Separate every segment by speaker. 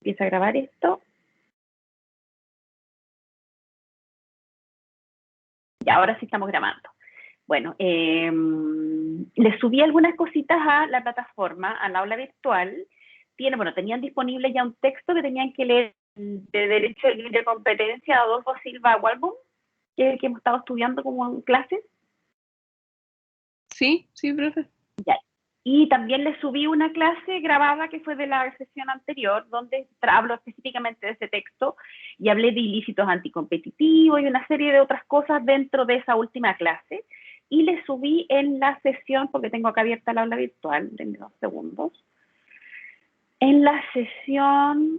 Speaker 1: empieza a grabar esto. Y ahora sí estamos grabando. Bueno, les subí algunas cositas a la plataforma, al aula virtual. Tenían disponible ya un texto que tenían que leer de Derecho Libre de Competencia, Adolfo Silva Walbom, que es el que hemos estado estudiando como en clases.
Speaker 2: Sí, profe.
Speaker 1: Ya. Y también les subí una clase grabada que fue de la sesión anterior, donde hablo específicamente de ese texto y hablé de ilícitos anticompetitivos y una serie de otras cosas dentro de esa última clase. Y les subí en la sesión, porque tengo acá abierta la aula virtual, denme 2 segundos. En la sesión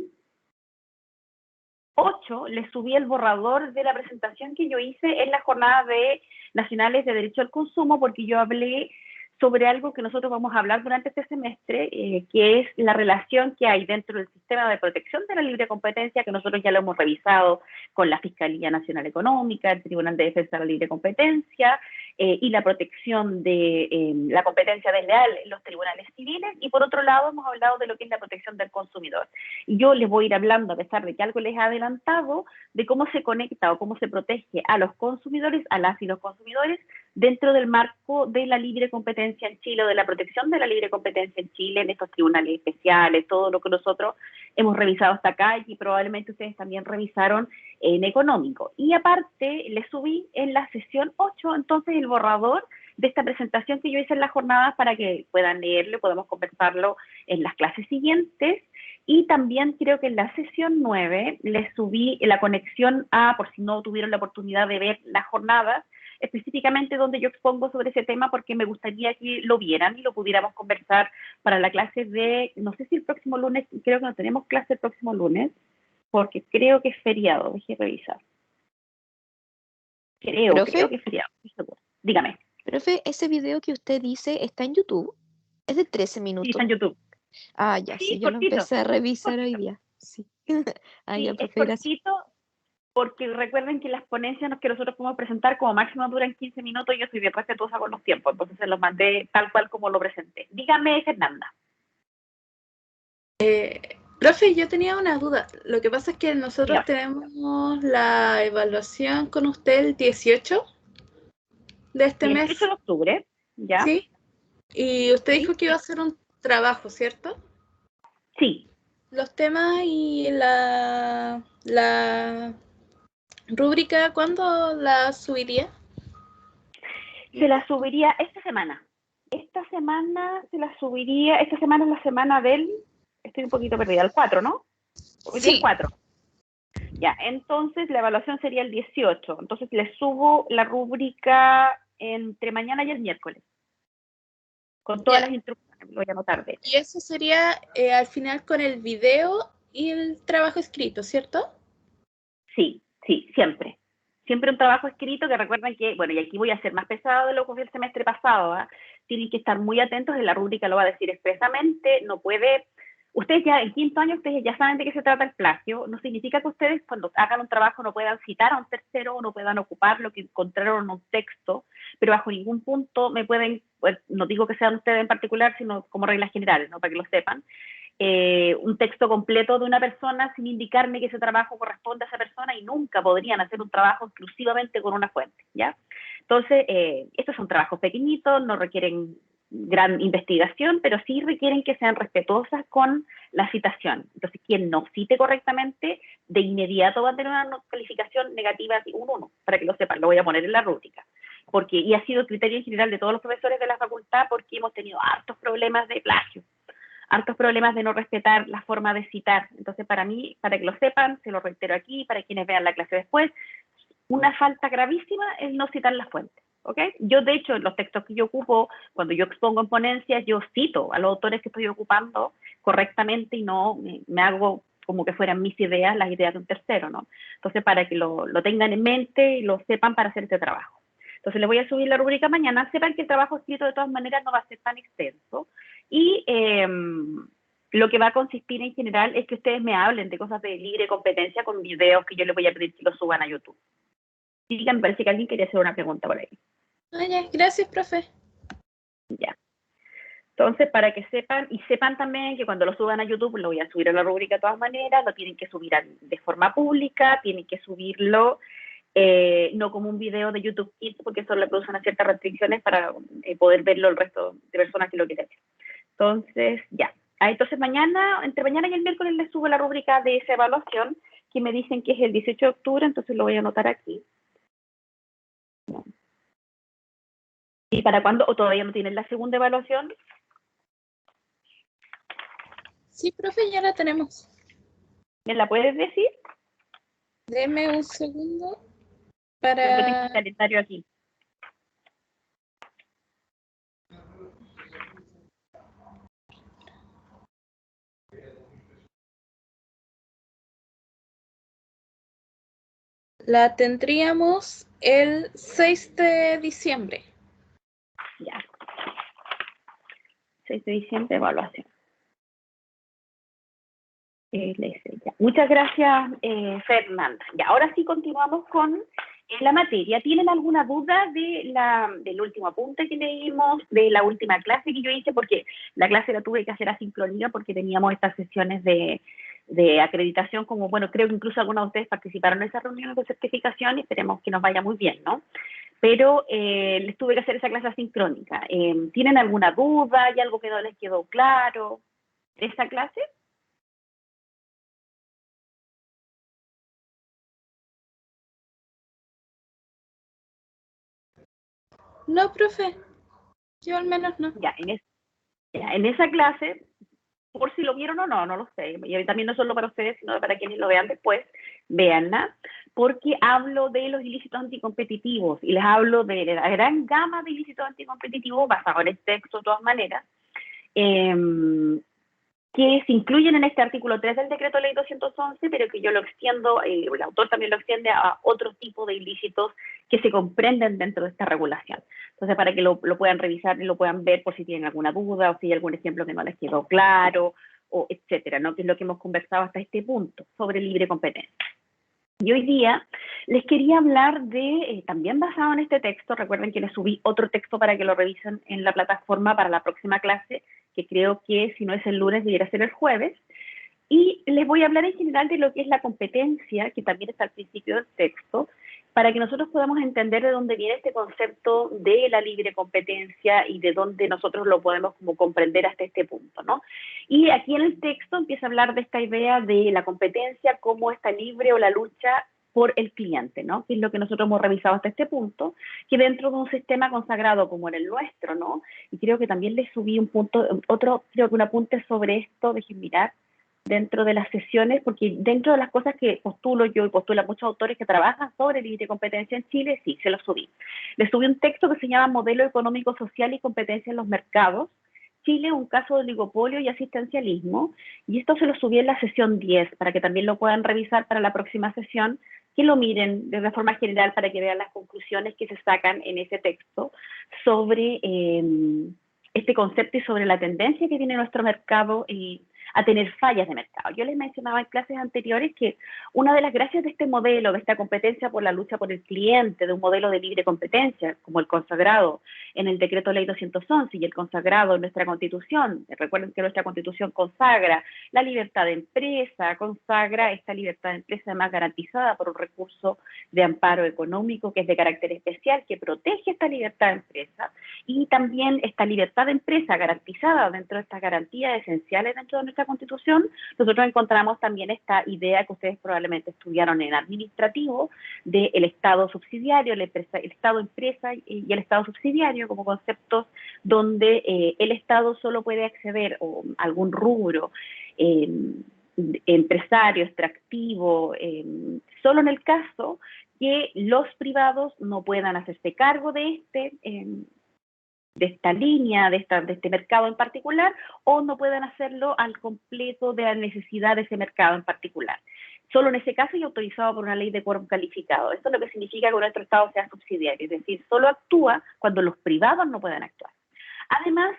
Speaker 1: 8 les subí el borrador de la presentación que yo hice en la jornada de nacionales de derecho al consumo, porque yo hablé sobre algo que nosotros vamos a hablar durante este semestre, que es la relación que hay dentro del sistema de protección de la libre competencia, que nosotros ya lo hemos revisado con la Fiscalía Nacional Económica, el Tribunal de Defensa de la Libre Competencia, y la protección de la competencia desleal en los tribunales civiles, y por otro lado hemos hablado de lo que es la protección del consumidor. Y yo les voy a ir hablando, a pesar de que algo les ha adelantado, de cómo se conecta o cómo se protege a los consumidores, a las y los consumidores, dentro del marco de la libre competencia en Chile, o de la protección de la libre competencia en Chile, en estos tribunales especiales, todo lo que nosotros hemos revisado hasta acá y probablemente ustedes también revisaron en económico. Y aparte, les subí en la sesión 8, entonces, el borrador de esta presentación que yo hice en la jornada para que puedan leerlo, podemos conversarlo en las clases siguientes. Y también creo que en la sesión 9 les subí la conexión a, por si no tuvieron la oportunidad de ver las jornadas, específicamente donde yo expongo sobre ese tema, porque me gustaría que lo vieran y lo pudiéramos conversar para la clase de, no sé si el próximo lunes, creo que no tenemos clase el próximo lunes, porque creo que es feriado, déjeme revisar. Creo que es feriado, estoy segura. Dígame.
Speaker 3: Profe, ese video que usted dice está en YouTube. Es de 13 minutos.
Speaker 1: Sí, está en YouTube.
Speaker 3: Ah, ya, sí, yo
Speaker 1: cortito,
Speaker 3: lo empecé a revisar hoy día. Sí.
Speaker 1: Sí, ya, profe, es cortito, porque recuerden que las ponencias que nosotros podemos presentar como máximo duran 15 minutos, y yo soy bien respetuosa con los tiempos, entonces se los mandé tal cual como lo presenté. Dígame, Fernanda.
Speaker 2: Profe, yo tenía una duda. Lo que pasa es que nosotros tenemos la evaluación con usted el 18 de este mes.
Speaker 1: 18 de octubre, ¿ya?
Speaker 2: Sí. Y usted dijo que iba a hacer un trabajo, ¿cierto?
Speaker 1: Sí.
Speaker 2: Los temas y la rúbrica, ¿cuándo la subiría?
Speaker 1: Se la subiría esta semana. Esta semana se la subiría, esta semana es la semana del, estoy un poquito perdida, el 4, ¿no? Hoy día es 4. Ya, entonces la evaluación sería el 18. Entonces le subo la rúbrica entre mañana y el miércoles. Con todas las instrucciones, lo voy a anotar de hecho.
Speaker 2: Y eso sería al final con el video y el trabajo escrito, ¿cierto?
Speaker 1: Sí, siempre. Siempre un trabajo escrito, que recuerden que, bueno, y aquí voy a ser más pesado de lo que fue el semestre pasado, ¿eh? Tienen que estar muy atentos, en la rúbrica lo va a decir expresamente, no puede, ustedes ya en quinto año, ustedes ya saben de qué se trata el plagio, no significa que ustedes cuando hagan un trabajo no puedan citar a un tercero o no puedan ocupar lo que encontraron en un texto, pero bajo ningún punto me pueden, pues, no digo que sean ustedes en particular, sino como reglas generales, ¿no? Para que lo sepan. Un texto completo de una persona sin indicarme que ese trabajo corresponde a esa persona, y nunca podrían hacer un trabajo exclusivamente con una fuente, ¿ya? Entonces, estos son trabajos pequeñitos, no requieren gran investigación, pero sí requieren que sean respetuosas con la citación. Entonces, quien no cite correctamente, de inmediato va a tener una calificación negativa, un 1, para que lo sepan, lo voy a poner en la rúbrica. Y ha sido criterio en general de todos los profesores de la facultad, porque hemos tenido hartos problemas de plagio, hartos problemas de no respetar la forma de citar. Entonces, para mí, para que lo sepan, se lo reitero aquí, para quienes vean la clase después, una falta gravísima es no citar las fuentes, ¿ok? Yo, de hecho, en los textos que yo ocupo, cuando yo expongo en ponencias, yo cito a los autores que estoy ocupando correctamente y no me hago como que fueran mis ideas, las ideas de un tercero, ¿no? Entonces, para que lo tengan en mente y lo sepan para hacer este trabajo. Entonces, les voy a subir la rúbrica mañana. Sepan que el trabajo escrito de todas maneras no va a ser tan extenso. Y lo que va a consistir en general es que ustedes me hablen de cosas de libre competencia con videos que yo les voy a pedir que los suban a YouTube. Me parece que alguien quería hacer una pregunta por ahí.
Speaker 2: Gracias, profe.
Speaker 1: Ya. Entonces, para que sepan, y sepan también que cuando lo suban a YouTube, lo voy a subir a la rúbrica de todas maneras, lo tienen que subir de forma pública, tienen que subirlo no como un video de YouTube Kids, porque eso le produce unas ciertas restricciones para poder verlo el resto de personas que lo quieren ver. Entonces, ya. Entonces, entre mañana y el miércoles les subo la rúbrica de esa evaluación, que me dicen que es el 18 de octubre, entonces lo voy a anotar aquí. ¿Y para cuándo? ¿O todavía no tienen la segunda evaluación?
Speaker 2: Sí, profe, ya la tenemos.
Speaker 1: ¿Me la puedes decir?
Speaker 2: Deme un segundo
Speaker 1: Yo tengo el
Speaker 2: para...
Speaker 1: calendario aquí.
Speaker 2: La tendríamos el 6 de diciembre.
Speaker 1: Ya. 6 de diciembre, evaluación. Ya. Muchas gracias, Fernanda. Y ahora sí continuamos con la materia. ¿Tienen alguna duda del último apunte que leímos, de la última clase que yo hice? Porque la clase la tuve que hacer asincrónica porque teníamos estas sesiones de acreditación, como, bueno, creo que incluso algunos de ustedes participaron en esas reuniones de certificación y esperemos que nos vaya muy bien, ¿no? Pero les tuve que hacer esa clase asincrónica. ¿Tienen alguna duda? ¿Hay algo que no les quedó claro de esa clase?
Speaker 2: No, profe. Yo al menos no.
Speaker 1: Ya, en esa clase, por si lo vieron o no, no lo sé, y también no solo para ustedes, sino para quienes lo vean después, véanla, porque hablo de los ilícitos anticompetitivos y les hablo de la gran gama de ilícitos anticompetitivos basados en el texto de todas maneras, que se incluyen en este artículo 3 del decreto ley 211, pero que yo lo extiendo, el autor también lo extiende a otro tipo de ilícitos que se comprenden dentro de esta regulación. Entonces, para que lo puedan revisar y lo puedan ver por si tienen alguna duda o si hay algún ejemplo que no les quedó claro, o etcétera, ¿no? Que es lo que hemos conversado hasta este punto sobre libre competencia. Y hoy día les quería hablar de, también basado en este texto, recuerden que les subí otro texto para que lo revisen en la plataforma para la próxima clase, que creo que si no es el lunes debería ser el jueves, y les voy a hablar en general de lo que es la competencia, que también está al principio del texto, para que nosotros podamos entender de dónde viene este concepto de la libre competencia y de dónde nosotros lo podemos como comprender hasta este punto, ¿no? Y aquí en el texto empieza a hablar de esta idea de la competencia como esta libre o la lucha por el cliente, ¿no? Que es lo que nosotros hemos revisado hasta este punto, que dentro de un sistema consagrado como en el nuestro, ¿no? Y creo que también les subí un apunte sobre esto, dejen mirar, dentro de las sesiones, porque dentro de las cosas que postulo yo y postulan muchos autores que trabajan sobre libre competencia en Chile, sí, se los subí. Les subí un texto que se llama Modelo Económico, Social y Competencia en los Mercados, Chile, un caso de oligopolio y asistencialismo, y esto se lo subí en la sesión 10, para que también lo puedan revisar para la próxima sesión, que lo miren de forma general para que vean las conclusiones que se sacan en ese texto sobre este concepto y sobre la tendencia que tiene nuestro mercado y a tener fallas de mercado. Yo les mencionaba en clases anteriores que una de las gracias de este modelo, de esta competencia por la lucha por el cliente, de un modelo de libre competencia, como el consagrado en el decreto ley 211 y el consagrado en nuestra constitución, recuerden que nuestra constitución consagra la libertad de empresa, consagra esta libertad de empresa además garantizada por un recurso de amparo económico que es de carácter especial, que protege esta libertad de empresa, y también esta libertad de empresa garantizada dentro de estas garantías esenciales dentro de nuestra constitución. Nosotros encontramos también esta idea que ustedes probablemente estudiaron en administrativo del Estado subsidiario, el Estado empresa y el Estado subsidiario como conceptos donde el Estado solo puede acceder a algún rubro empresario, extractivo, solo en el caso que los privados no puedan hacerse cargo de esta línea, de este mercado en particular, o no puedan hacerlo al completo de la necesidad de ese mercado en particular. Solo en ese caso y autorizado por una ley de quórum calificado. Esto es lo que significa que nuestro Estado sea subsidiario, es decir, solo actúa cuando los privados no puedan actuar. Además,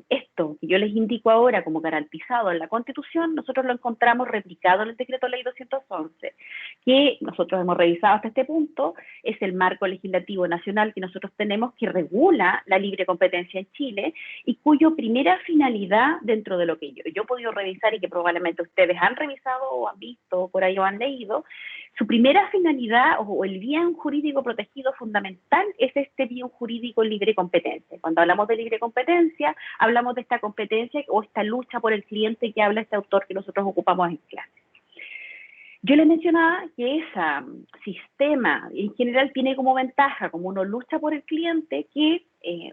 Speaker 1: esto que yo les indico ahora como garantizado en la Constitución, nosotros lo encontramos replicado en el Decreto Ley 211, que nosotros hemos revisado hasta este punto, es el marco legislativo nacional que nosotros tenemos que regula la libre competencia en Chile y cuyo primera finalidad dentro de lo que yo he podido revisar y que probablemente ustedes han revisado o han visto por ahí o han leído, su primera finalidad o el bien jurídico protegido fundamental es este bien jurídico libre competencia. Cuando hablamos de libre competencia, hablamos de esta competencia o esta lucha por el cliente que habla este autor que nosotros ocupamos en clase. Yo les mencionaba que ese sistema en general tiene como ventaja, como uno lucha por el cliente, que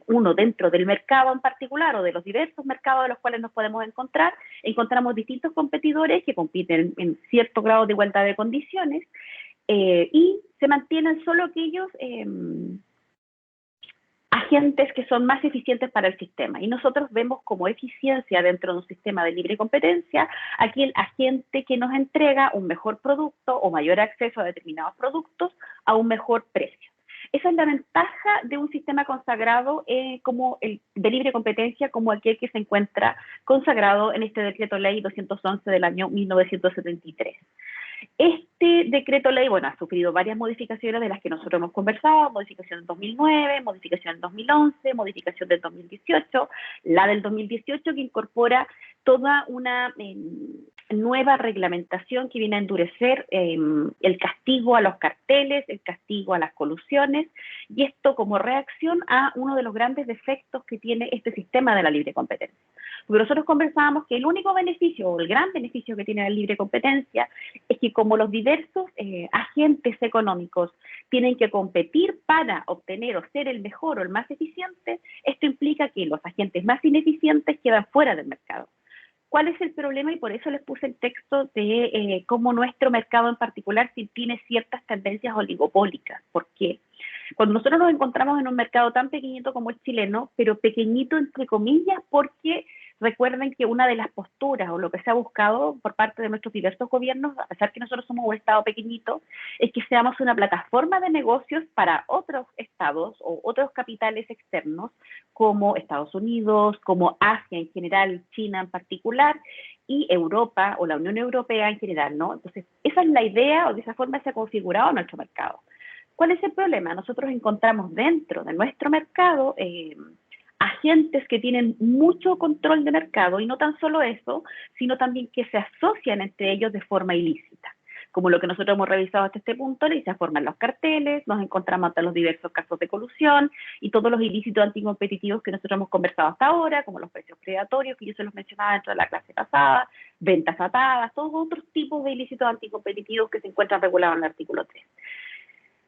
Speaker 1: uno dentro del mercado en particular o de los diversos mercados de los cuales nos podemos encontrar, encontramos distintos competidores que compiten en cierto grado de igualdad de condiciones y se mantienen solo aquellos agentes que son más eficientes para el sistema. Y nosotros vemos como eficiencia dentro de un sistema de libre competencia aquel agente que nos entrega un mejor producto o mayor acceso a determinados productos a un mejor precio. Esa es la ventaja de un sistema consagrado como el de libre competencia, como aquel que se encuentra consagrado en este Decreto Ley 211 del año 1973. Este decreto ley, bueno, ha sufrido varias modificaciones de las que nosotros hemos conversado, modificación en 2009, modificación en 2011, modificación del 2018, la del 2018 que incorpora toda una nueva reglamentación que viene a endurecer el castigo a los carteles, el castigo a las colusiones, y esto como reacción a uno de los grandes defectos que tiene este sistema de la libre competencia. Porque nosotros conversábamos que el único beneficio o el gran beneficio que tiene la libre competencia es que como los diversos agentes económicos tienen que competir para obtener o ser el mejor o el más eficiente, esto implica que los agentes más ineficientes quedan fuera del mercado. ¿Cuál es el problema? Y por eso les puse el texto de cómo nuestro mercado en particular tiene ciertas tendencias oligopólicas. ¿Por qué? Cuando nosotros nos encontramos en un mercado tan pequeñito como el chileno, pero pequeñito entre comillas, porque recuerden que una de las posturas o lo que se ha buscado por parte de nuestros diversos gobiernos, a pesar que nosotros somos un estado pequeñito, es que seamos una plataforma de negocios para otros estados o otros capitales externos, como Estados Unidos, como Asia en general, China en particular, y Europa o la Unión Europea en general, ¿no? Entonces, esa es la idea o de esa forma se ha configurado nuestro mercado. ¿Cuál es el problema? Nosotros encontramos dentro de nuestro mercado agentes que tienen mucho control de mercado y no tan solo eso, sino también que se asocian entre ellos de forma ilícita. Como lo que nosotros hemos revisado hasta este punto, y se forman los carteles, nos encontramos hasta los diversos casos de colusión y todos los ilícitos anticompetitivos que nosotros hemos conversado hasta ahora, como los precios predatorios, que yo se los mencionaba dentro de la clase pasada, ventas atadas, todos otros tipos de ilícitos anticompetitivos que se encuentran regulados en el artículo 3.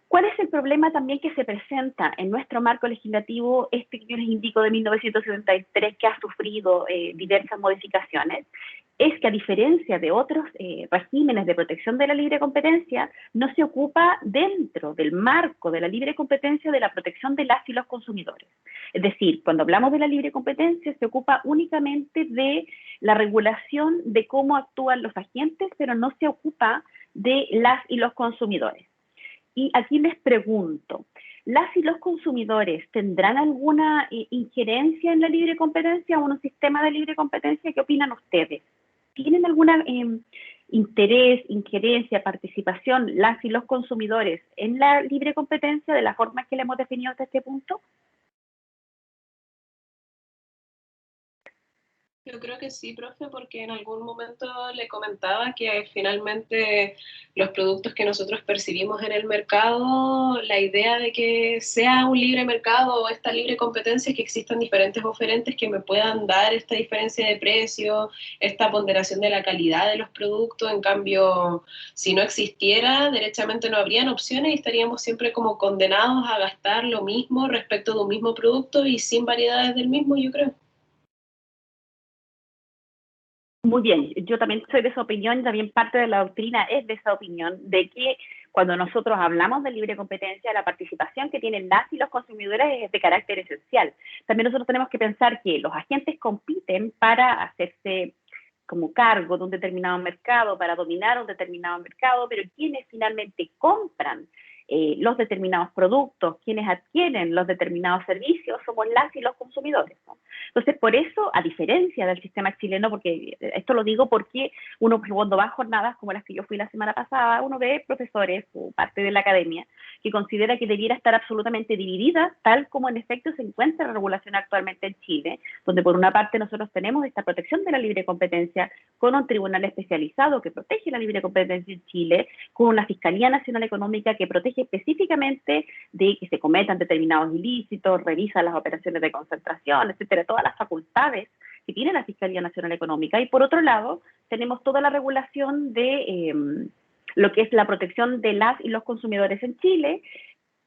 Speaker 1: ¿Cuál es el problema también que se presenta en nuestro marco legislativo, este que yo les indico de 1973, que ha sufrido diversas modificaciones? Es que a diferencia de otros regímenes de protección de la libre competencia, no se ocupa dentro del marco de la libre competencia de la protección de las y los consumidores. Es decir, cuando hablamos de la libre competencia, se ocupa únicamente de la regulación de cómo actúan los agentes, pero no se ocupa de las y los consumidores. Y aquí les pregunto, ¿las y los consumidores tendrán alguna injerencia en la libre competencia o en un sistema de libre competencia? ¿Qué opinan ustedes? ¿Tienen alguna interés, injerencia, participación, las y los consumidores en la libre competencia de la forma que le hemos definido hasta este punto?
Speaker 4: Yo creo que sí, profe, porque en algún momento le comentaba que finalmente los productos que nosotros percibimos en el mercado, la idea de que sea un libre mercado o esta libre competencia, que existan diferentes oferentes que me puedan dar esta diferencia de precio, esta ponderación de la calidad de los productos. En cambio, si no existiera, derechamente no habrían opciones y estaríamos siempre como condenados a gastar lo mismo respecto de un mismo producto y sin variedades del mismo, yo creo.
Speaker 1: Muy bien, yo también soy de esa opinión, también parte de la doctrina es de esa opinión, de que cuando nosotros hablamos de libre competencia, la participación que tienen las y los consumidores es de carácter esencial. También nosotros tenemos que pensar que los agentes compiten para hacerse como cargo de un determinado mercado, para dominar un determinado mercado, pero quienes finalmente compran los determinados productos, quienes adquieren los determinados servicios, somos las y los consumidores, ¿no? Entonces, por eso, a diferencia del sistema chileno, porque esto lo digo porque uno cuando va a jornadas como las que yo fui la semana pasada, uno ve profesores o parte de la academia que considera que debiera estar absolutamente dividida, tal como en efecto se encuentra la regulación actualmente en Chile, donde por una parte nosotros tenemos esta protección de la libre competencia con un tribunal especializado que protege la libre competencia en Chile, con una Fiscalía Nacional Económica que protege específicamente de que se cometan determinados ilícitos, revisa las operaciones de concentración, etcétera, todas las facultades que tiene la Fiscalía Nacional Económica. Y por otro lado, tenemos toda la regulación de lo que es la protección de las y los consumidores en Chile,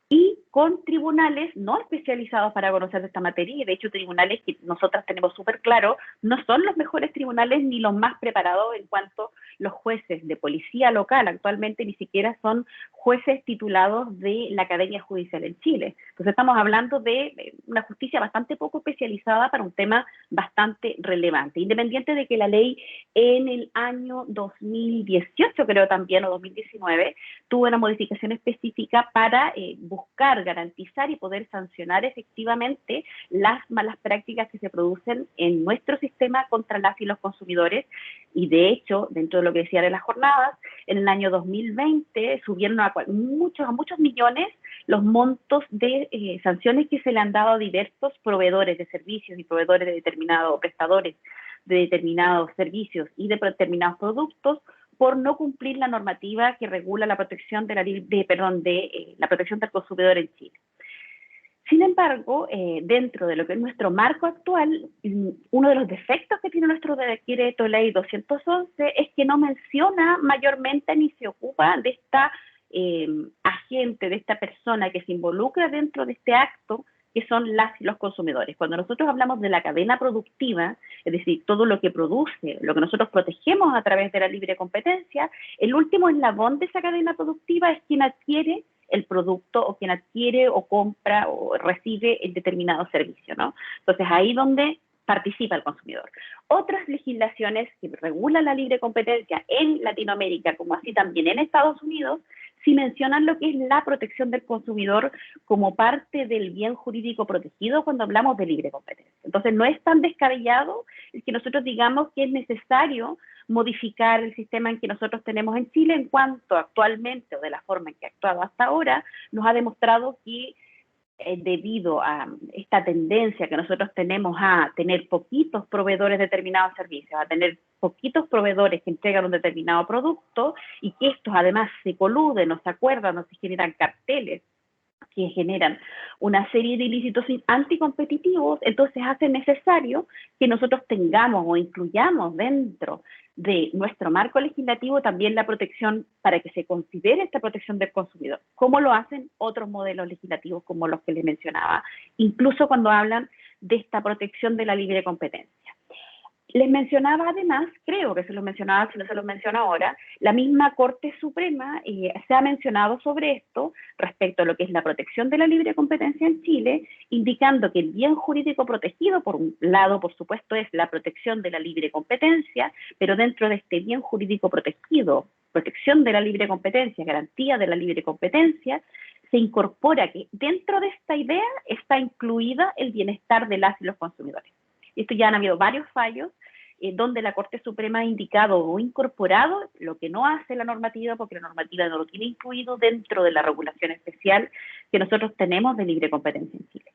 Speaker 1: y con tribunales no especializados para conocer de esta materia, y de hecho tribunales que nosotras tenemos súper claro, no son los mejores tribunales ni los más preparados en cuanto los jueces de policía local actualmente ni siquiera son jueces titulados de la Academia Judicial en Chile. Entonces estamos hablando de una justicia bastante poco especializada para un tema bastante relevante, independiente de que la ley en el año 2018, creo también, o 2019, tuvo una modificación específica para buscar, garantizar y poder sancionar efectivamente las malas prácticas que se producen en nuestro sistema contra las y los consumidores. Y de hecho, dentro de lo que decía de las jornadas, en el año 2020 subieron a muchos millones los montos de sanciones que se le han dado a diversos proveedores de servicios y proveedores de determinados prestadores de determinados servicios y de determinados productos por no cumplir la normativa que regula la protección de la protección del consumidor en Chile. Sin embargo, dentro de lo que es nuestro marco actual, uno de los defectos que tiene nuestro decreto ley 211 es que no menciona mayormente ni se ocupa de esta agente, de esta persona que se involucra dentro de este acto, que son las y los consumidores. Cuando nosotros hablamos de la cadena productiva, es decir, todo lo que produce, lo que nosotros protegemos a través de la libre competencia, el último eslabón de esa cadena productiva es quien adquiere el producto o quien adquiere o compra o recibe el determinado servicio, ¿no? Entonces, ahí donde participa el consumidor. Otras legislaciones que regulan la libre competencia en Latinoamérica, como así también en Estados Unidos, sí mencionan lo que es la protección del consumidor como parte del bien jurídico protegido cuando hablamos de libre competencia. Entonces, no es tan descabellado el que nosotros digamos que es necesario modificar el sistema en que nosotros tenemos en Chile en cuanto actualmente, o de la forma en que ha actuado hasta ahora, nos ha demostrado que debido a esta tendencia que nosotros tenemos a tener poquitos proveedores de determinados servicios, a tener poquitos proveedores que entregan un determinado producto y que estos además se coluden o se acuerdan o se generan carteles que generan una serie de ilícitos anticompetitivos, entonces hace necesario que nosotros tengamos o incluyamos dentro de nuestro marco legislativo también la protección para que se considere esta protección del consumidor, como lo hacen otros modelos legislativos como los que les mencionaba, incluso cuando hablan de esta protección de la libre competencia. Les mencionaba además, creo que se los mencionaba, si no se los menciono ahora, la misma Corte Suprema se ha mencionado sobre esto respecto a lo que es la protección de la libre competencia en Chile, indicando que el bien jurídico protegido, por un lado, por supuesto, es la protección de la libre competencia, pero dentro de este bien jurídico protegido, protección de la libre competencia, garantía de la libre competencia, se incorpora que dentro de esta idea está incluida el bienestar de las y los consumidores. Esto ya han habido varios fallos donde la Corte Suprema ha indicado o incorporado lo que no hace la normativa, porque la normativa no lo tiene incluido dentro de la regulación especial que nosotros tenemos de libre competencia en Chile.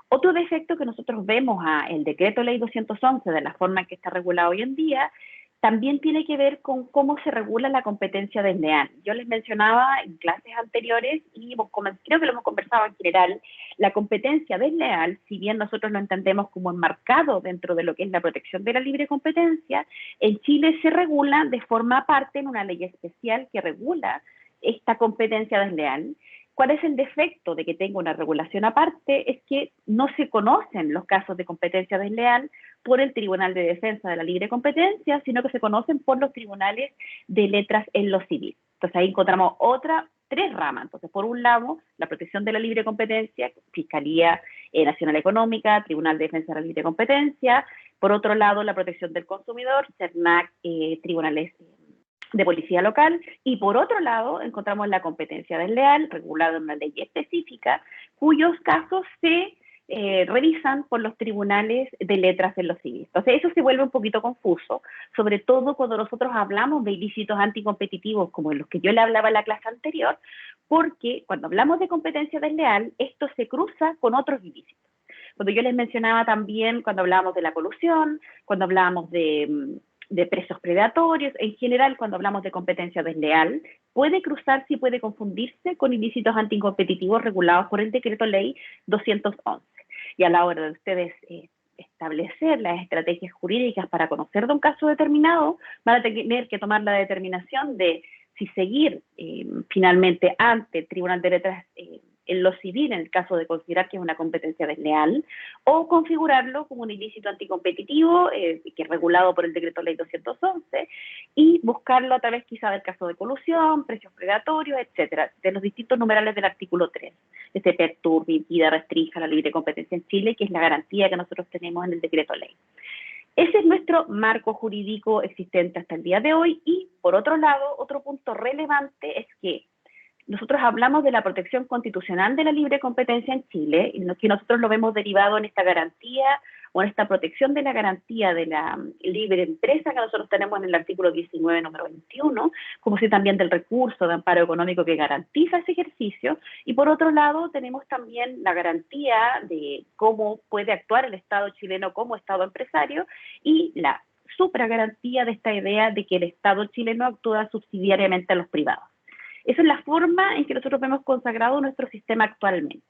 Speaker 1: Otro defecto que nosotros vemos el decreto ley 211 de la forma en que está regulado hoy en día también tiene que ver con cómo se regula la competencia desleal. Yo les mencionaba en clases anteriores y creo que lo hemos conversado en general, la competencia desleal, si bien nosotros lo entendemos como enmarcado dentro de lo que es la protección de la libre competencia, en Chile se regula de forma aparte en una ley especial que regula esta competencia desleal. ¿Cuál es el defecto de que tenga una regulación aparte? Es que no se conocen los casos de competencia desleal por el Tribunal de Defensa de la Libre Competencia, sino que se conocen por los tribunales de letras en lo civil. Entonces ahí encontramos tres ramas. Entonces, por un lado, la protección de la libre competencia, Fiscalía Nacional Económica, Tribunal de Defensa de la Libre Competencia. Por otro lado, la protección del consumidor, CERNAC, tribunales de policía local, y por otro lado encontramos la competencia desleal, regulada en una ley específica, cuyos casos se revisan por los tribunales de letras en lo civil. Entonces eso se vuelve un poquito confuso, sobre todo cuando nosotros hablamos de ilícitos anticompetitivos como los que yo le hablaba en la clase anterior, porque cuando hablamos de competencia desleal, esto se cruza con otros ilícitos. Cuando yo les mencionaba también, cuando hablábamos de la colusión, cuando hablábamos de precios predatorios, en general cuando hablamos de competencia desleal, puede cruzarse y puede confundirse con ilícitos anticompetitivos regulados por el Decreto Ley 211. Y a la hora de ustedes establecer las estrategias jurídicas para conocer de un caso determinado, van a tener que tomar la determinación de si seguir finalmente ante el Tribunal de Letras en lo civil, en el caso de considerar que es una competencia desleal, o configurarlo como un ilícito anticompetitivo, que es regulado por el Decreto Ley 211, y buscarlo a través quizá del caso de colusión, precios predatorios, etcétera, de los distintos numerales del artículo 3. Se perturbe, impida, restrinja la libre competencia en Chile, que es la garantía que nosotros tenemos en el Decreto Ley. Ese es nuestro marco jurídico existente hasta el día de hoy, y por otro lado, otro punto relevante es que nosotros hablamos de la protección constitucional de la libre competencia en Chile, y que nosotros lo vemos derivado en esta garantía o en esta protección de la garantía de la libre empresa que nosotros tenemos en el artículo 19, número 21, como si también del recurso de amparo económico que garantiza ese ejercicio. Y por otro lado, tenemos también la garantía de cómo puede actuar el Estado chileno como Estado empresario y la supragarantía de esta idea de que el Estado chileno actúa subsidiariamente a los privados. Esa es la forma en que nosotros vemos consagrado nuestro sistema actualmente.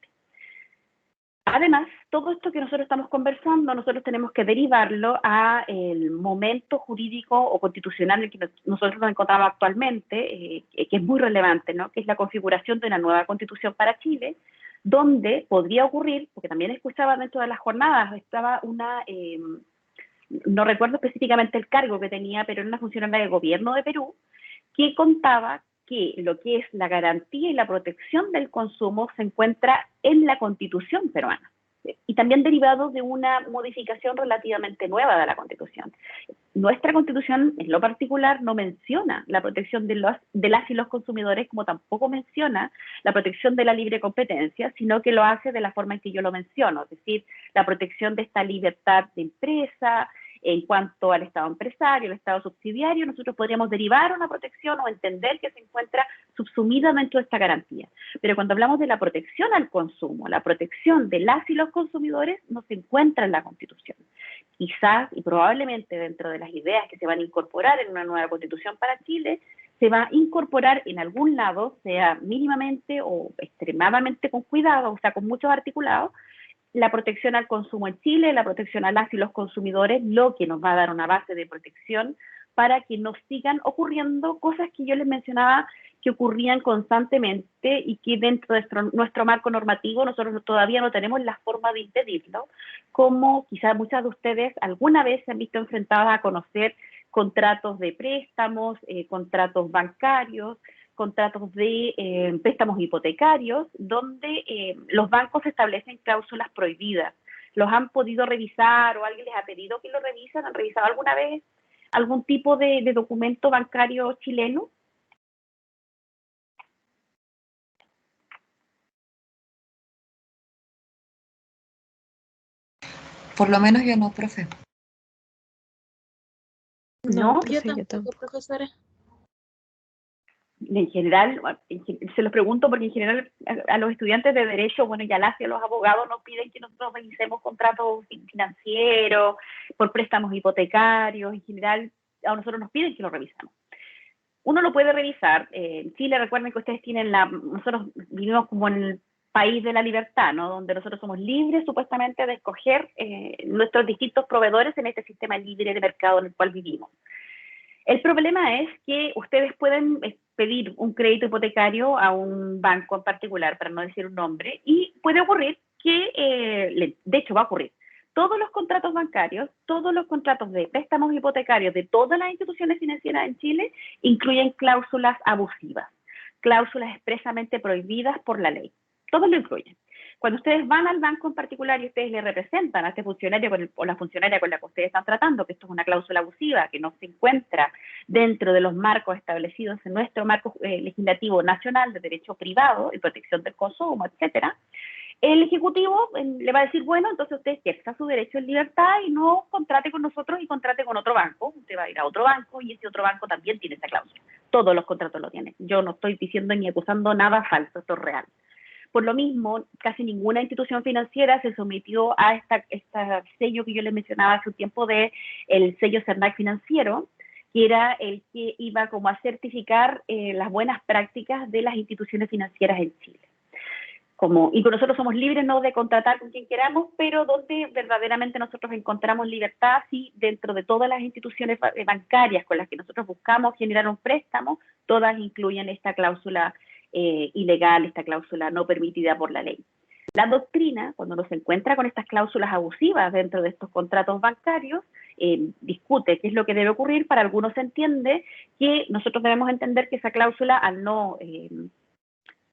Speaker 1: Además, todo esto que nosotros estamos conversando, nosotros tenemos que derivarlo al momento jurídico o constitucional en el que nosotros nos encontramos actualmente, que es muy relevante, ¿no? Que es la configuración de una nueva constitución para Chile, donde podría ocurrir, porque también escuchaba dentro de las jornadas, estaba una, no recuerdo específicamente el cargo que tenía, pero era una funcionaria de gobierno de Perú, que contaba que lo que es la garantía y la protección del consumo se encuentra en la Constitución peruana, y también derivado de una modificación relativamente nueva de la Constitución. Nuestra Constitución, en lo particular, no menciona la protección de las y los consumidores, como tampoco menciona la protección de la libre competencia, sino que lo hace de la forma en que yo lo menciono, es decir, la protección de esta libertad de empresa. En cuanto al Estado empresario, el Estado subsidiario, nosotros podríamos derivar una protección o entender que se encuentra subsumida dentro de esta garantía. Pero cuando hablamos de la protección al consumo, la protección de las y los consumidores, no se encuentra en la Constitución. Quizás y probablemente dentro de las ideas que se van a incorporar en una nueva Constitución para Chile, se va a incorporar en algún lado, sea mínimamente o extremadamente con cuidado, o sea, con muchos articulados, la protección al consumo en Chile, la protección a las y los consumidores, lo que nos va a dar una base de protección para que no sigan ocurriendo cosas que yo les mencionaba que ocurrían constantemente y que dentro de nuestro marco normativo nosotros todavía no tenemos la forma de impedirlo, como quizás muchas de ustedes alguna vez se han visto enfrentadas a conocer contratos de préstamos, contratos bancarios, contratos de préstamos hipotecarios, donde los bancos establecen cláusulas prohibidas. ¿Los han podido revisar o alguien les ha pedido que lo revisen? ¿Han revisado alguna vez algún tipo de documento bancario chileno?
Speaker 5: Por lo menos yo no, profe.
Speaker 2: No,
Speaker 3: profe,
Speaker 2: yo
Speaker 3: yo
Speaker 2: tampoco, profesora.
Speaker 1: En general, se los pregunto porque en general a los estudiantes de Derecho, bueno, ya a los abogados nos piden que nosotros revisemos contratos financieros, por préstamos hipotecarios, en general a nosotros nos piden que lo revisemos. Uno lo puede revisar. En Chile, recuerden que ustedes tienen nosotros vivimos como en el país de la libertad, ¿no? Donde nosotros somos libres supuestamente de escoger nuestros distintos proveedores en este sistema libre de mercado en el cual vivimos. El problema es que ustedes pueden pedir un crédito hipotecario a un banco en particular, para no decir un nombre, y puede ocurrir que, de hecho va a ocurrir, todos los contratos bancarios, todos los contratos de préstamos hipotecarios de todas las instituciones financieras en Chile incluyen cláusulas abusivas, cláusulas expresamente prohibidas por la ley. Todos lo incluyen. Cuando ustedes van al banco en particular y ustedes le representan a este funcionario o la funcionaria con la que ustedes están tratando, que esto es una cláusula abusiva, que no se encuentra dentro de los marcos establecidos en nuestro marco legislativo nacional de derecho privado y protección del consumo, etcétera, el Ejecutivo le va a decir, bueno, entonces usted ejerza su derecho en libertad y no contrate con nosotros y contrate con otro banco. Usted va a ir a otro banco y ese otro banco también tiene esa cláusula. Todos los contratos lo tienen. Yo no estoy diciendo ni acusando nada falso, esto es real. Por lo mismo, casi ninguna institución financiera se sometió a esta sello que yo les mencionaba hace un tiempo de el sello CERNAC financiero, que era el que iba como a certificar las buenas prácticas de las instituciones financieras en Chile. Y nosotros somos libres no de contratar con quien queramos, pero donde verdaderamente nosotros encontramos libertad, sí, dentro de todas las instituciones bancarias con las que nosotros buscamos generar un préstamo, todas incluyen esta cláusula ilegal, esta cláusula no permitida por la ley. La doctrina, cuando nos encuentra con estas cláusulas abusivas dentro de estos contratos bancarios, discute qué es lo que debe ocurrir. Para algunos se entiende que nosotros debemos entender que esa cláusula, al no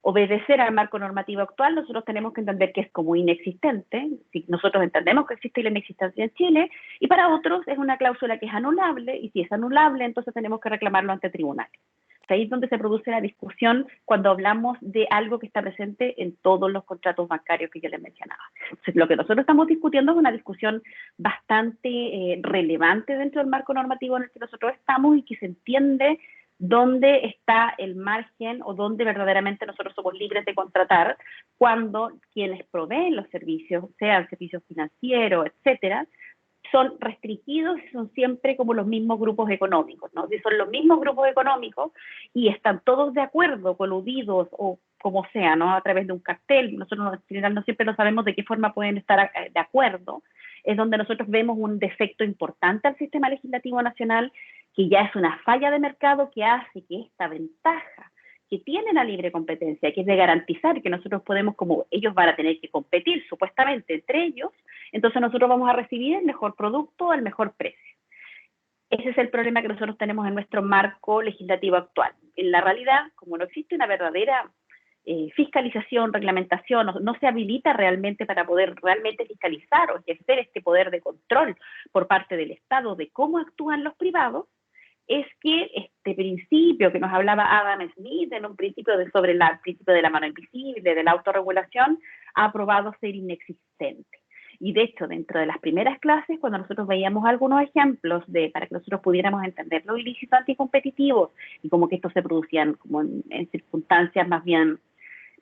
Speaker 1: obedecer al marco normativo actual, nosotros tenemos que entender que es como inexistente. Si nosotros entendemos que existe la inexistencia en Chile, y para otros es una cláusula que es anulable, y si es anulable, entonces tenemos que reclamarlo ante tribunales. Ahí es donde se produce la discusión cuando hablamos de algo que está presente en todos los contratos bancarios que yo les mencionaba. Entonces, lo que nosotros estamos discutiendo es una discusión bastante relevante dentro del marco normativo en el que nosotros estamos y que se entiende dónde está el margen o dónde verdaderamente nosotros somos libres de contratar cuando quienes proveen los servicios, sean servicios financieros, etcétera, son restringidos y son siempre como los mismos grupos económicos, ¿no? Si son los mismos grupos económicos y están todos de acuerdo, coludidos o como sea, ¿no? A través de un cartel, nosotros en general no siempre lo sabemos de qué forma pueden estar de acuerdo, es donde nosotros vemos un defecto importante al sistema legislativo nacional, que ya es una falla de mercado que hace que esta ventaja que tiene la libre competencia, que es de garantizar que nosotros podemos, como ellos van a tener que competir supuestamente entre ellos, entonces nosotros vamos a recibir el mejor producto al mejor precio. Ese es el problema que nosotros tenemos en nuestro marco legislativo actual. En la realidad, como no existe una verdadera fiscalización, reglamentación, no se habilita realmente para poder realmente fiscalizar o ejercer este poder de control por parte del Estado de cómo actúan los privados, es que este principio que nos hablaba Adam Smith en un principio sobre el principio de la mano invisible, de la autorregulación, ha probado ser inexistente. Y de hecho, dentro de las primeras clases, cuando nosotros veíamos algunos ejemplos para que nosotros pudiéramos entender lo ilícito anticompetitivo y como que estos se producían como en circunstancias más bien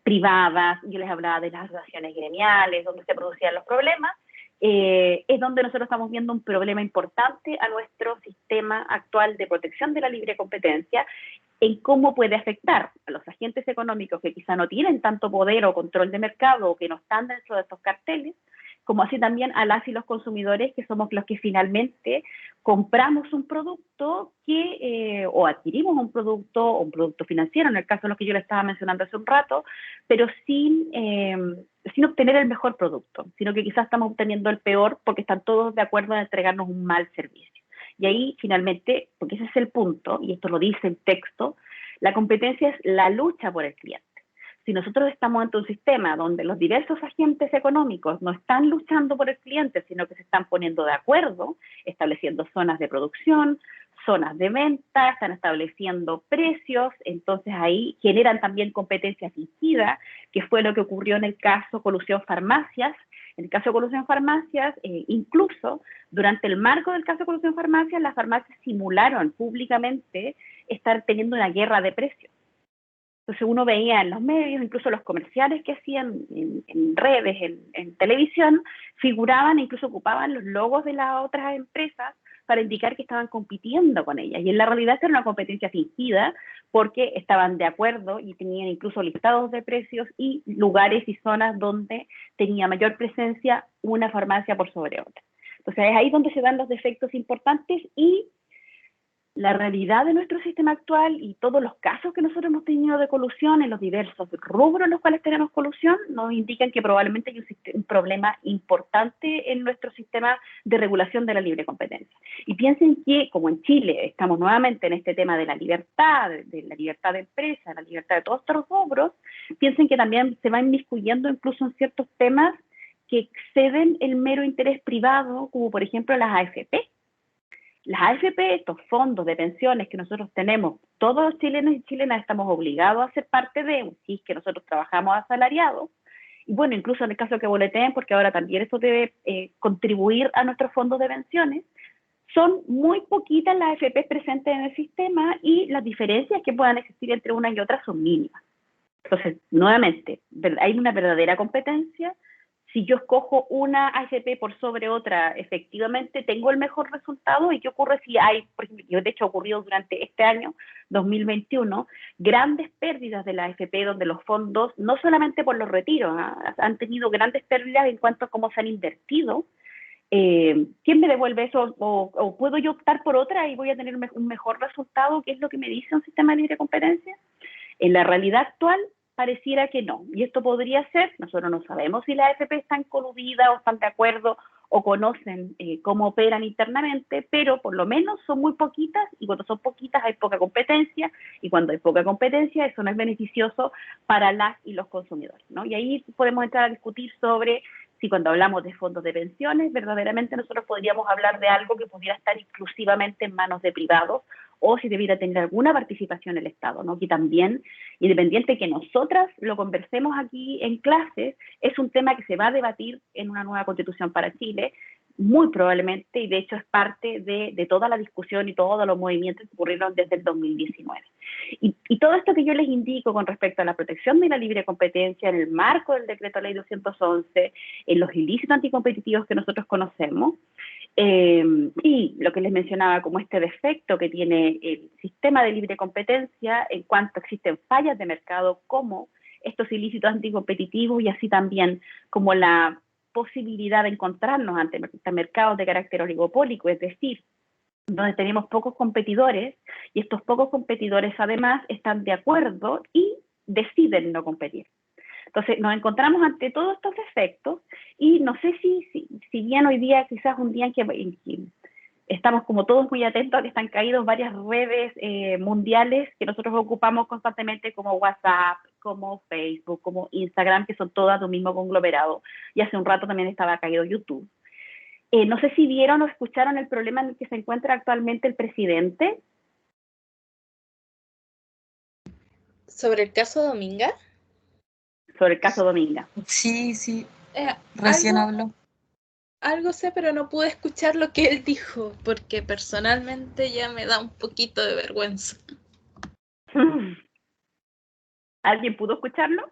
Speaker 1: privadas, yo les hablaba de las asociaciones gremiales, donde se producían los problemas, es donde nosotros estamos viendo un problema importante a nuestro sistema actual de protección de la libre competencia, en cómo puede afectar a los agentes económicos que quizá no tienen tanto poder o control de mercado o que no están dentro de estos carteles, como así también a las y los consumidores, que somos los que finalmente compramos un producto o adquirimos un producto financiero, en el caso de lo que yo le estaba mencionando hace un rato, pero sin obtener el mejor producto, sino que quizás estamos obteniendo el peor porque están todos de acuerdo en entregarnos un mal servicio. Y ahí finalmente, porque ese es el punto, y esto lo dice el texto, la competencia es la lucha por el cliente. Si nosotros estamos ante un sistema donde los diversos agentes económicos no están luchando por el cliente, sino que se están poniendo de acuerdo, estableciendo zonas de producción, zonas de venta, están estableciendo precios, entonces ahí generan también competencia fingida, que fue lo que ocurrió en el caso Colusión Farmacias. En el caso de Colusión Farmacias, incluso durante el marco del caso Colusión Farmacias, las farmacias simularon públicamente estar teniendo una guerra de precios. Entonces uno veía en los medios, incluso los comerciales que hacían en redes, en televisión, figuraban e incluso ocupaban los logos de las otras empresas para indicar que estaban compitiendo con ellas. Y en la realidad era una competencia fingida porque estaban de acuerdo y tenían incluso listados de precios y lugares y zonas donde tenía mayor presencia una farmacia por sobre otra. Entonces es ahí donde se dan los defectos importantes y la realidad de nuestro sistema actual y todos los casos que nosotros hemos tenido de colusión en los diversos rubros en los cuales tenemos colusión nos indican que probablemente hay un problema importante en nuestro sistema de regulación de la libre competencia. Y piensen que, como en Chile estamos nuevamente en este tema de la libertad de empresa, la libertad de todos estos rubros, piensen que también se va inmiscuyendo incluso en ciertos temas que exceden el mero interés privado, como por ejemplo las AFP. Las AFP, estos fondos de pensiones que nosotros tenemos, todos los chilenos y chilenas estamos obligados a ser parte de, si es que nosotros trabajamos asalariados, y bueno, incluso en el caso que boleteen, porque ahora también eso debe contribuir a nuestros fondos de pensiones, son muy poquitas las AFP presentes en el sistema y las diferencias que puedan existir entre una y otra son mínimas. Entonces, nuevamente, hay una verdadera competencia. Si yo escojo una AFP por sobre otra, efectivamente tengo el mejor resultado. ¿Y qué ocurre si hay, por ejemplo, de hecho ha ocurrido durante este año, 2021, grandes pérdidas de la AFP donde los fondos, no solamente por los retiros, han tenido grandes pérdidas en cuanto a cómo se han invertido? ¿Quién me devuelve eso? ¿O puedo yo optar por otra y voy a tener un mejor resultado? ¿Qué es lo que me dice un sistema de libre competencia? En la realidad actual pareciera que no. Y esto podría ser, nosotros no sabemos si las AFP están coludidas o están de acuerdo o conocen cómo operan internamente, pero por lo menos son muy poquitas, y cuando son poquitas hay poca competencia, y cuando hay poca competencia eso no es beneficioso para las y los consumidores, ¿no? Y ahí podemos entrar a discutir sobre si cuando hablamos de fondos de pensiones, verdaderamente nosotros podríamos hablar de algo que pudiera estar exclusivamente en manos de privados, o si debiera tener alguna participación el Estado, ¿no? Que también, independiente que nosotras lo conversemos aquí en clases, es un tema que se va a debatir en una nueva Constitución para Chile, muy probablemente, y de hecho es parte de toda la discusión y todos los movimientos que ocurrieron desde el 2019. Y todo esto que yo les indico con respecto a la protección de la libre competencia en el marco del decreto ley 211, en los ilícitos anticompetitivos que nosotros conocemos, y lo que les mencionaba como este defecto que tiene el sistema de libre competencia en cuanto existen fallas de mercado como estos ilícitos anticompetitivos, y así también como la posibilidad de encontrarnos ante mercados de carácter oligopólico, es decir, donde tenemos pocos competidores, y estos pocos competidores además están de acuerdo y deciden no competir. Entonces nos encontramos ante todos estos efectos, y no sé si bien hoy día quizás un día en que estamos como todos muy atentos a que están caídos varias redes mundiales que nosotros ocupamos constantemente, como WhatsApp, como Facebook, como Instagram, que son todas de un mismo conglomerado, y hace un rato también estaba caído YouTube. No sé si vieron o escucharon el problema en el que se encuentra actualmente el presidente.
Speaker 2: ¿Sobre el caso Dominga?
Speaker 1: Sobre el caso Dominga.
Speaker 5: Sí, sí, recién habló.
Speaker 2: Algo sé, pero no pude escuchar lo que él dijo, porque personalmente ya me da un poquito de vergüenza.
Speaker 1: ¿Alguien pudo escucharlo?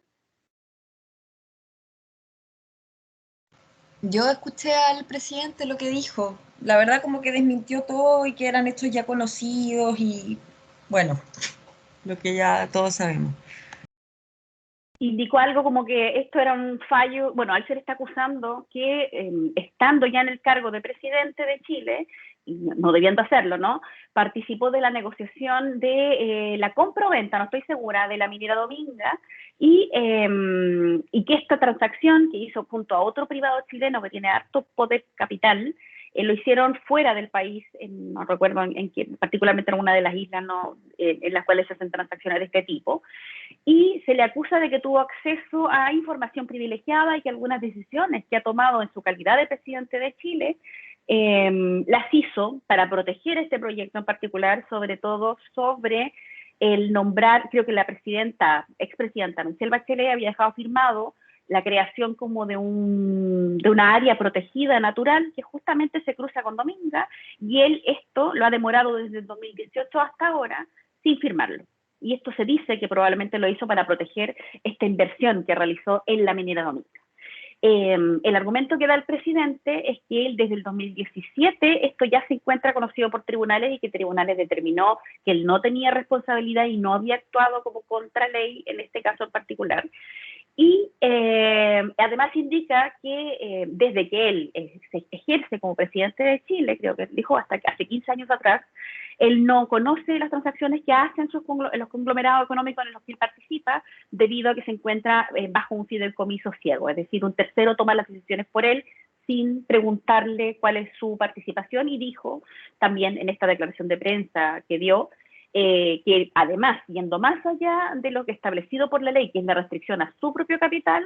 Speaker 5: Yo escuché al presidente lo que dijo. La verdad como que desmintió todo y que eran hechos ya conocidos y bueno, lo que ya todos sabemos.
Speaker 1: Indicó algo como que esto era un fallo, bueno, él se le está acusando que estando ya en el cargo de presidente de Chile, y no debiendo hacerlo, ¿no? Participó de la negociación de la compra-venta, no estoy segura, de la minera Dominga, y que esta transacción que hizo junto a otro privado chileno que tiene harto poder capital, lo hicieron fuera del país, no recuerdo en qué, particularmente en una de las islas en las cuales se hacen transacciones de este tipo, y se le acusa de que tuvo acceso a información privilegiada y que algunas decisiones que ha tomado en su calidad de presidente de Chile las hizo para proteger este proyecto en particular, sobre todo sobre el nombrar, creo que la expresidenta Michelle Bachelet había dejado firmado la creación como de una área protegida natural que justamente se cruza con Dominga, y él esto lo ha demorado desde el 2018 hasta ahora sin firmarlo. Y esto se dice que probablemente lo hizo para proteger esta inversión que realizó en la minera Dominga. El argumento que da el presidente es que él desde el 2017 esto ya se encuentra conocido por tribunales, y que tribunales determinó que él no tenía responsabilidad y no había actuado como contraley en este caso en particular. Y además indica que desde que él se ejerce como presidente de Chile, creo que dijo hasta que hace 15 años atrás, él no conoce las transacciones que hacen los conglomerados económicos en los que él participa, debido a que se encuentra bajo un fideicomiso ciego, es decir, un tercero toma las decisiones por él sin preguntarle cuál es su participación, y dijo también en esta declaración de prensa que dio, que además, yendo más allá de lo que establecido por la ley, que es la restricción a su propio capital,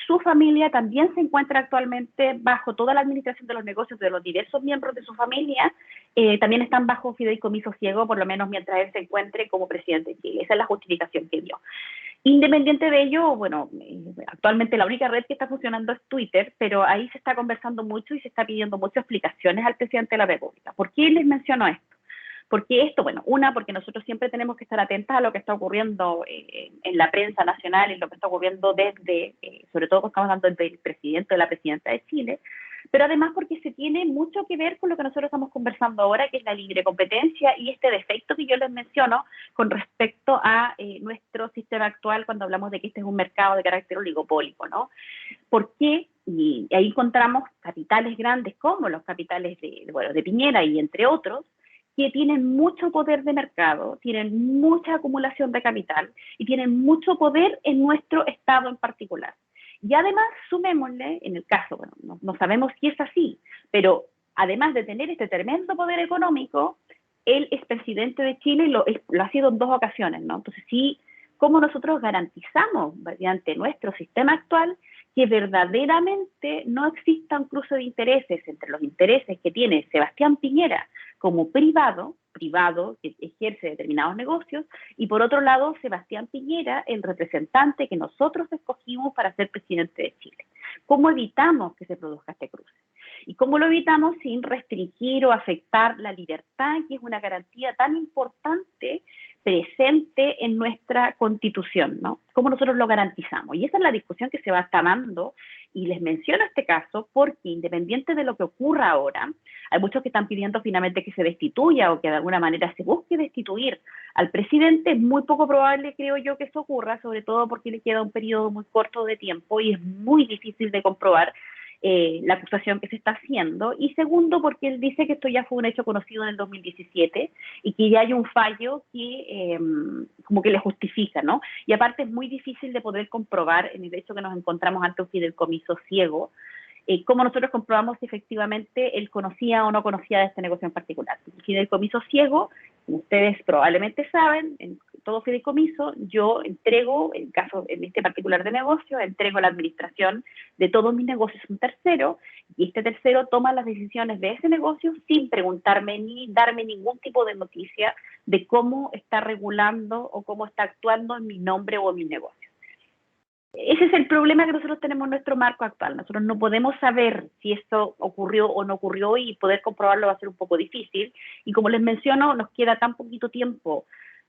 Speaker 1: Su familia también se encuentra actualmente bajo toda la administración de los negocios de los diversos miembros de su familia, también están bajo fideicomiso ciego, por lo menos mientras él se encuentre como presidente de Chile. Esa es la justificación que dio. Independiente de ello, bueno, actualmente la única red que está funcionando es Twitter, pero ahí se está conversando mucho y se está pidiendo muchas explicaciones al presidente de la República. ¿Por qué les menciono esto? Porque esto, bueno, porque nosotros siempre tenemos que estar atentas a lo que está ocurriendo en la prensa nacional, en lo que está ocurriendo desde, sobre todo cuando estamos hablando del presidente o de la presidenta de Chile, pero además porque se tiene mucho que ver con lo que nosotros estamos conversando ahora, que es la libre competencia y este defecto que yo les menciono con respecto a nuestro sistema actual cuando hablamos de que este es un mercado de carácter oligopólico, ¿no? ¿Por qué? Y ahí encontramos capitales grandes como los capitales de Piñera y entre otros, que tienen mucho poder de mercado, tienen mucha acumulación de capital y tienen mucho poder en nuestro Estado en particular. Y además, sumémosle, en el caso, bueno, no sabemos si es así, pero además de tener este tremendo poder económico, él es presidente de Chile y lo ha sido en 2 ocasiones, ¿no? Entonces, sí, ¿cómo nosotros garantizamos, mediante nuestro sistema actual, que verdaderamente no exista un cruce de intereses entre los intereses que tiene Sebastián Piñera como privado que ejerce determinados negocios, y por otro lado, Sebastián Piñera, el representante que nosotros escogimos para ser presidente de Chile? ¿Cómo evitamos que se produzca este cruce? ¿Y cómo lo evitamos sin restringir o afectar la libertad, que es una garantía tan importante presente en nuestra Constitución, ¿no? ¿Cómo nosotros lo garantizamos? Y esa es la discusión que se va a estar dando, y les menciono este caso porque independiente de lo que ocurra ahora, hay muchos que están pidiendo finalmente que se destituya o que de alguna manera se busque destituir al presidente. Es muy poco probable, creo yo, que eso ocurra, sobre todo porque le queda un periodo muy corto de tiempo y es muy difícil de comprobar la acusación que se está haciendo, y segundo porque él dice que esto ya fue un hecho conocido en el 2017 y que ya hay un fallo que como que le justifica, ¿no? Y aparte es muy difícil de poder comprobar en el hecho que nos encontramos ante un fideicomiso ciego, cómo nosotros comprobamos si efectivamente él conocía o no conocía de este negocio en particular. El fideicomiso ciego, como ustedes probablemente saben, en todo fideicomiso, yo entrego, en este particular de negocio, entrego la administración de todos mis negocios a un tercero, y este tercero toma las decisiones de ese negocio sin preguntarme ni darme ningún tipo de noticia de cómo está regulando o cómo está actuando en mi nombre o en mi negocio. Ese es el problema que nosotros tenemos en nuestro marco actual. Nosotros no podemos saber si esto ocurrió o no ocurrió, y poder comprobarlo va a ser un poco difícil. Y como les menciono, nos queda tan poquito tiempo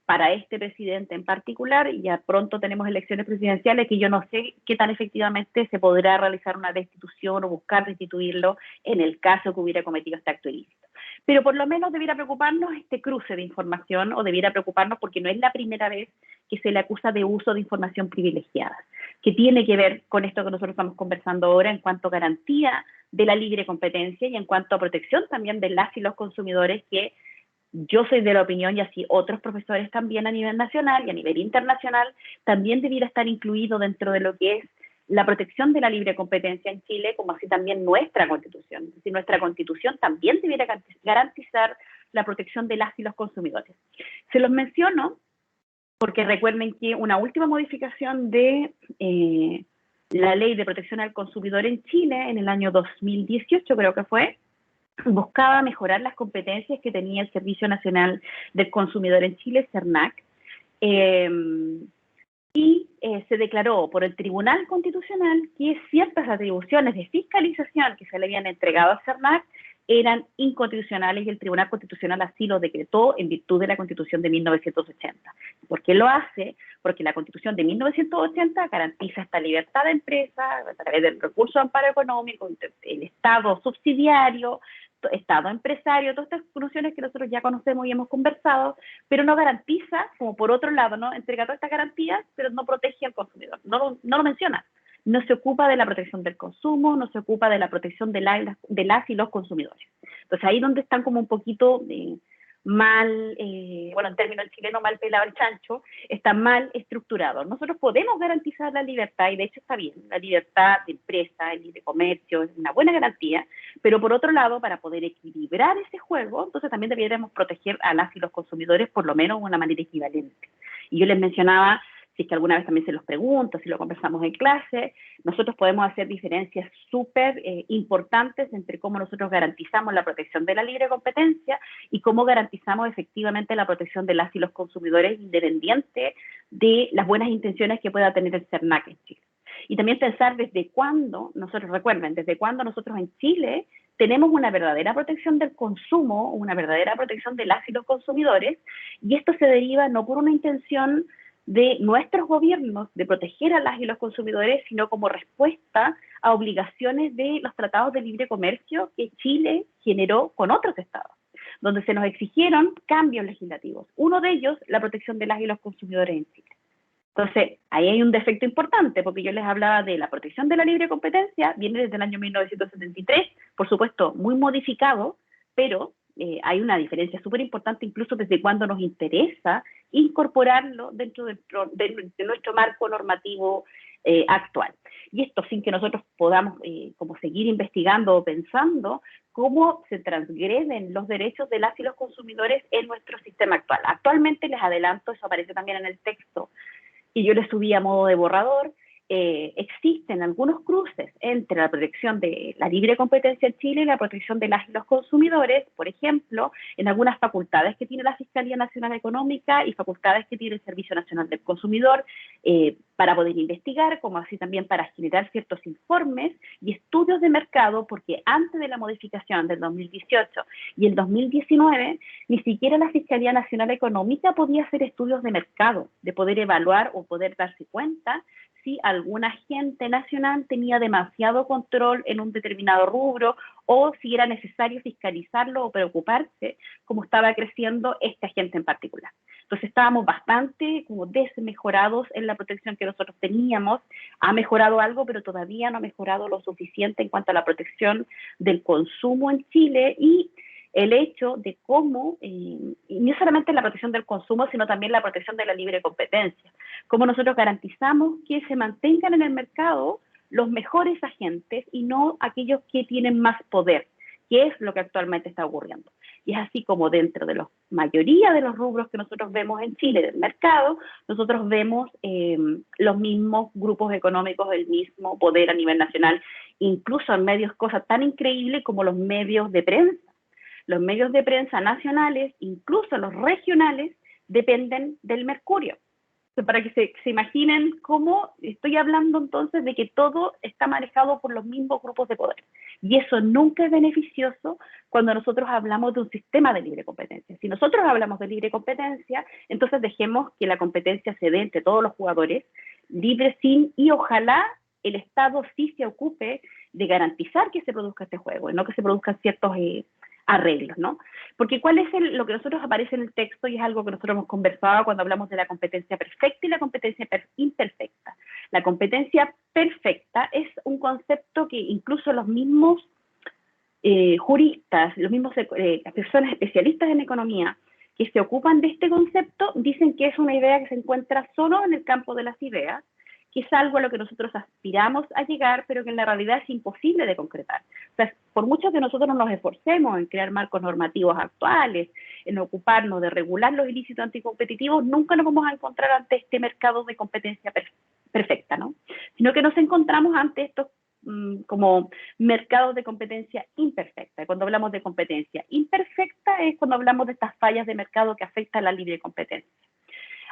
Speaker 1: para este presidente en particular, y ya pronto tenemos elecciones presidenciales, que yo no sé qué tan efectivamente se podrá realizar una destitución o buscar destituirlo en el caso que hubiera cometido este acto ilícito. Pero por lo menos debiera preocuparnos este cruce de información, o debiera preocuparnos porque no es la primera vez que se le acusa de uso de información privilegiada, que tiene que ver con esto que nosotros estamos conversando ahora en cuanto a garantía de la libre competencia y en cuanto a protección también de las y los consumidores, que yo soy de la opinión, y así otros profesores también a nivel nacional y a nivel internacional, también debiera estar incluido dentro de lo que es la protección de la libre competencia en Chile, como así también nuestra Constitución. Es decir, nuestra Constitución también debiera garantizar la protección de las y los consumidores. Se los menciono porque recuerden que una última modificación de la Ley de Protección al Consumidor en Chile, en el año 2018 creo que fue, buscaba mejorar las competencias que tenía el Servicio Nacional del Consumidor en Chile, SERNAC, y se declaró por el Tribunal Constitucional que ciertas atribuciones de fiscalización que se le habían entregado a SERNAC eran inconstitucionales, y el Tribunal Constitucional así lo decretó en virtud de la Constitución de 1980. ¿Por qué lo hace? Porque la Constitución de 1980 garantiza esta libertad de empresa a través del recurso de amparo económico, el Estado subsidiario, Estado empresario, todas estas nociones que nosotros ya conocemos y hemos conversado, pero no garantiza, como por otro lado, ¿no?, entrega todas estas garantías, pero no protege al consumidor, no lo menciona. No se ocupa de la protección del consumo, no se ocupa de la protección de las y los consumidores. Entonces ahí donde están como un poquito mal, en términos chilenos, mal pelado el chancho, está mal estructurado. Nosotros podemos garantizar la libertad, y de hecho está bien, la libertad de empresa, el libre comercio, es una buena garantía, pero por otro lado, para poder equilibrar ese juego, entonces también deberíamos proteger a las y los consumidores por lo menos de una manera equivalente. Y yo les mencionaba, si es que alguna vez también se los pregunto, si lo conversamos en clase, nosotros podemos hacer diferencias súper importantes entre cómo nosotros garantizamos la protección de la libre competencia y cómo garantizamos efectivamente la protección de las y los consumidores independiente de las buenas intenciones que pueda tener el CERNAC en Chile. Y también pensar desde cuándo, recuerden, desde cuándo nosotros en Chile tenemos una verdadera protección del consumo, una verdadera protección de las y los consumidores, y esto se deriva no por una intención de nuestros gobiernos de proteger a las y los consumidores, sino como respuesta a obligaciones de los tratados de libre comercio que Chile generó con otros estados, donde se nos exigieron cambios legislativos. Uno de ellos, la protección de las y los consumidores en Chile. Entonces, ahí hay un defecto importante, porque yo les hablaba de la protección de la libre competencia, viene desde el año 1973, por supuesto, muy modificado, pero hay una diferencia súper importante incluso desde cuando nos interesa incorporarlo dentro de nuestro marco normativo actual. Y esto sin que nosotros podamos como seguir investigando o pensando cómo se transgreden los derechos de las y los consumidores en nuestro sistema actual. Actualmente, les adelanto, eso aparece también en el texto, y yo le subí a modo de borrador, existen algunos cruces entre la protección de la libre competencia en Chile y la protección de las y los consumidores, por ejemplo, en algunas facultades que tiene la Fiscalía Nacional Económica y facultades que tiene el Servicio Nacional del Consumidor, para poder investigar, como así también para generar ciertos informes y estudios de mercado, porque antes de la modificación del 2018 y el 2019, ni siquiera la Fiscalía Nacional Económica podía hacer estudios de mercado, de poder evaluar o poder darse cuenta si algún agente nacional tenía demasiado control en un determinado rubro o si era necesario fiscalizarlo o preocuparse como estaba creciendo este agente en particular. Entonces estábamos bastante como desmejorados en la protección que nosotros teníamos. Ha mejorado algo, pero todavía no ha mejorado lo suficiente en cuanto a la protección del consumo en Chile y el hecho de cómo, y no solamente la protección del consumo, sino también la protección de la libre competencia. Cómo nosotros garantizamos que se mantengan en el mercado los mejores agentes y no aquellos que tienen más poder, que es lo que actualmente está ocurriendo. Y es así como dentro de la mayoría de los rubros que nosotros vemos en Chile del mercado, nosotros vemos los mismos grupos económicos, el mismo poder a nivel nacional, incluso en medios, cosas tan increíbles como los medios de prensa. Los medios de prensa nacionales, incluso los regionales, dependen del mercurio. Para que se imaginen cómo estoy hablando entonces de que todo está manejado por los mismos grupos de poder. Y eso nunca es beneficioso cuando nosotros hablamos de un sistema de libre competencia. Si nosotros hablamos de libre competencia, entonces dejemos que la competencia se dé entre todos los jugadores, libre, sin, y ojalá el Estado sí se ocupe de garantizar que se produzca este juego, y no que se produzcan ciertos arreglos, ¿no? Porque ¿cuál es lo que nosotros aparece en el texto? Y es algo que nosotros hemos conversado cuando hablamos de la competencia perfecta y la competencia imperfecta. La competencia perfecta es un concepto que incluso los mismos juristas, las personas especialistas en economía que se ocupan de este concepto, dicen que es una idea que se encuentra solo en el campo de las ideas, que es algo a lo que nosotros aspiramos a llegar, pero que en la realidad es imposible de concretar. O sea, por mucho que nosotros nos esforcemos en crear marcos normativos actuales, en ocuparnos de regular los ilícitos anticompetitivos, nunca nos vamos a encontrar ante este mercado de competencia perfecta, ¿no? Sino que nos encontramos ante estos como mercados de competencia imperfecta. Cuando hablamos de competencia imperfecta es cuando hablamos de estas fallas de mercado que afectan la libre competencia.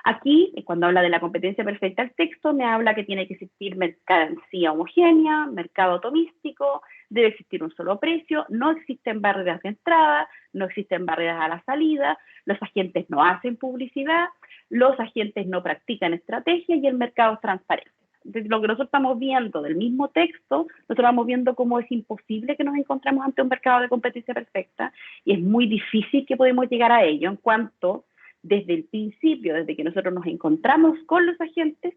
Speaker 1: Aquí, cuando habla de la competencia perfecta, el texto me habla que tiene que existir mercancía homogénea, mercado atomístico, debe existir un solo precio, no existen barreras de entrada, no existen barreras a la salida, los agentes no hacen publicidad, los agentes no practican estrategia y el mercado es transparente. Entonces, lo que nosotros estamos viendo del mismo texto, nosotros vamos viendo cómo es imposible que nos encontremos ante un mercado de competencia perfecta y es muy difícil que podamos llegar a ello en cuanto desde el principio, desde que nosotros nos encontramos con los agentes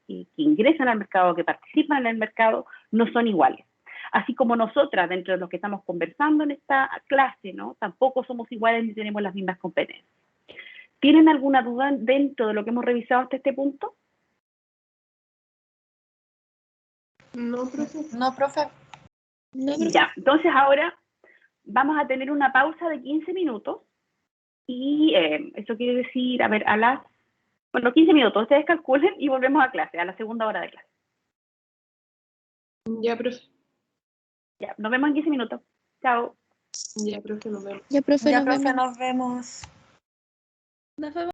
Speaker 1: que ingresan al mercado, que participan en el mercado, no son iguales. Así como nosotras, dentro de los que estamos conversando en esta clase, ¿no? Tampoco somos iguales ni tenemos las mismas competencias. ¿Tienen alguna duda dentro de lo que hemos revisado hasta este punto?
Speaker 2: No, profe.
Speaker 5: No, profe.
Speaker 3: No, profe.
Speaker 1: Ya, entonces ahora vamos a tener una pausa de 15 minutos. Y eso quiere decir, a ver, a las Bueno, 15 minutos, ustedes calculen y volvemos a clase, a la segunda hora de clase.
Speaker 4: Ya, profe.
Speaker 1: Ya, nos vemos en 15 minutos. Chao.
Speaker 4: Ya, profe, nos vemos.
Speaker 3: Ya, profe,
Speaker 5: Ya,
Speaker 3: nos
Speaker 5: profe,
Speaker 3: vemos.
Speaker 5: nos vemos.
Speaker 2: Nos vemos.